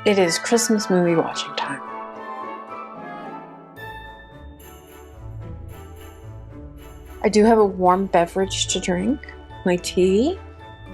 It is Christmas movie watching time. I do have a warm beverage to drink, my tea,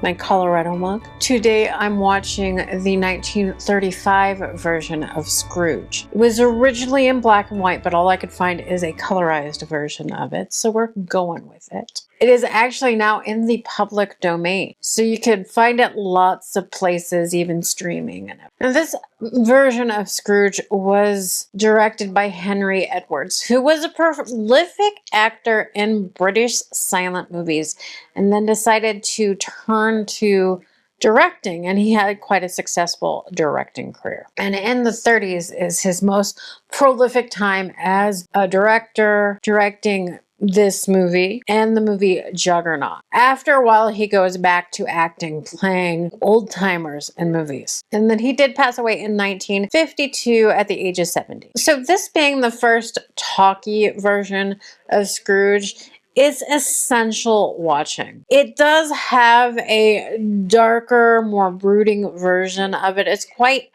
my Colorado mug. Today I'm watching the 1935 version of Scrooge. It was originally in black and white, but all I could find is a colorized version of it, so we're going with it. It is actually now in the public domain, so you can find it lots of places, even streaming. Now, this version of Scrooge was directed by Henry Edwards, who was a prolific actor in British silent movies, and then decided to turn to directing, and he had quite a successful directing career. And in the 30s is his most prolific time as a director, directing this movie and the movie Juggernaut. After a while, he goes back to acting, playing old-timers in movies. And then he did pass away in 1952 at the age of 70. So this being the first talkie version of Scrooge, it's essential watching. It does have a darker, more brooding version of it. It's quite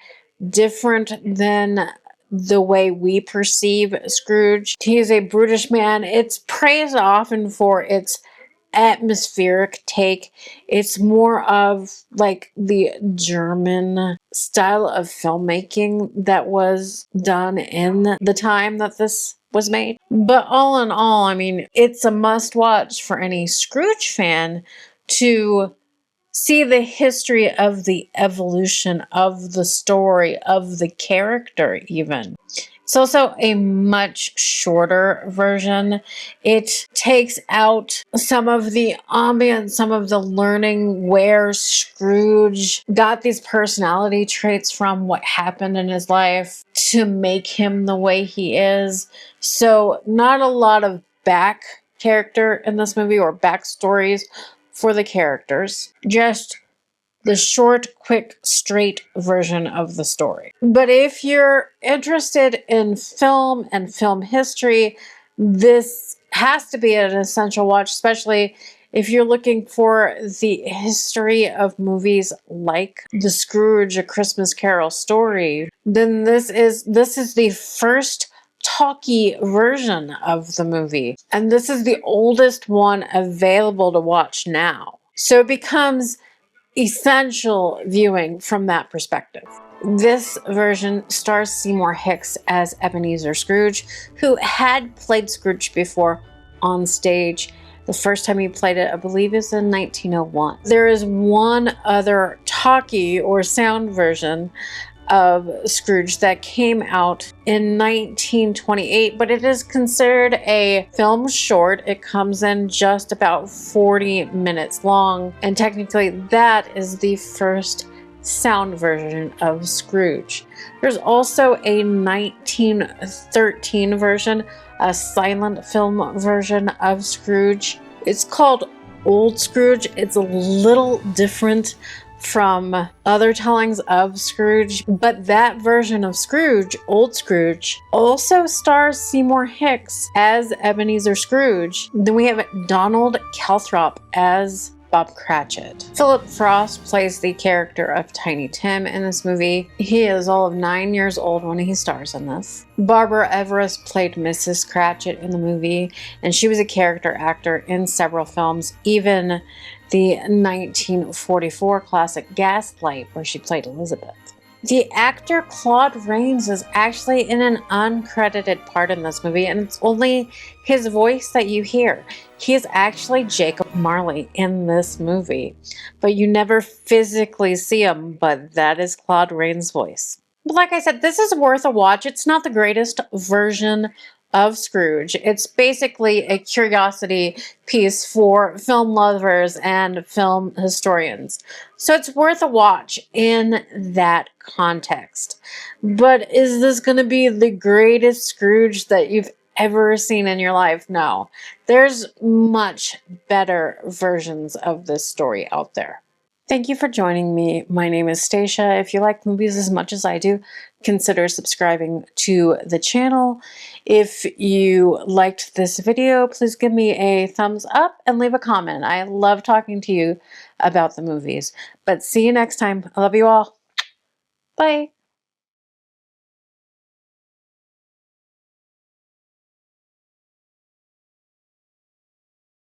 different than the way we perceive Scrooge. He is a brutish man. It's praised often for its atmospheric take. It's more of like the German style of filmmaking that was done in the time that this was made. But all in all, I mean, it's a must watch for any Scrooge fan to see the history of the evolution of the story, of the character even. It's also a much shorter version. It takes out some of the ambience, some of the learning where Scrooge got these personality traits from, what happened in his life to make him the way he is. So not a lot of back character in this movie or backstories for the characters, just the short, quick, straight version of the story. But if you're interested in film and film history, this has to be an essential watch, especially if you're looking for the history of movies like the Scrooge, A Christmas Carol story. Then this is the first talkie version of the movie, and this is the oldest one available to watch now. So it becomes essential viewing from that perspective. This version stars Seymour Hicks as Ebenezer Scrooge, who had played Scrooge before on stage. The first time he played it, I believe, is in 1901. There is one other talkie or sound version of Scrooge that came out in 1928, but it is considered a film short. It comes in just about 40 minutes long, and technically that is the first sound version of Scrooge. There's also a 1913 version, a silent film version of Scrooge. It's called Old Scrooge. It's a little different from other tellings of Scrooge, but that version of Scrooge, Old Scrooge, also stars Seymour Hicks as Ebenezer Scrooge. Then we have Donald Calthrop as Bob Cratchit. Phillip Frost plays the character of Tiny Tim in this movie. He is all of 9 years old when he stars in this. Barbara Everest played Mrs. Cratchit in the movie, and she was a character actor in several films, even the 1944 classic Gaslight, where she played Elizabeth. The actor Claude Raines is actually in an uncredited part in this movie, and it's only his voice that you hear. He is actually Jacob Marley in this movie, but you never physically see him, but that is Claude Raines' voice. But like I said, this is worth a watch. It's not the greatest version of Scrooge. It's basically a curiosity piece for film lovers and film historians. So it's worth a watch in that context. But is this going to be the greatest Scrooge that you've ever seen in your life? No. There's much better versions of this story out there. Thank you for joining me. My name is Stacia. If you like movies as much as I do, consider subscribing to the channel. If you liked this video, please give me a thumbs up and leave a comment. I love talking to you about the movies. But see you next time. I love you all. Bye.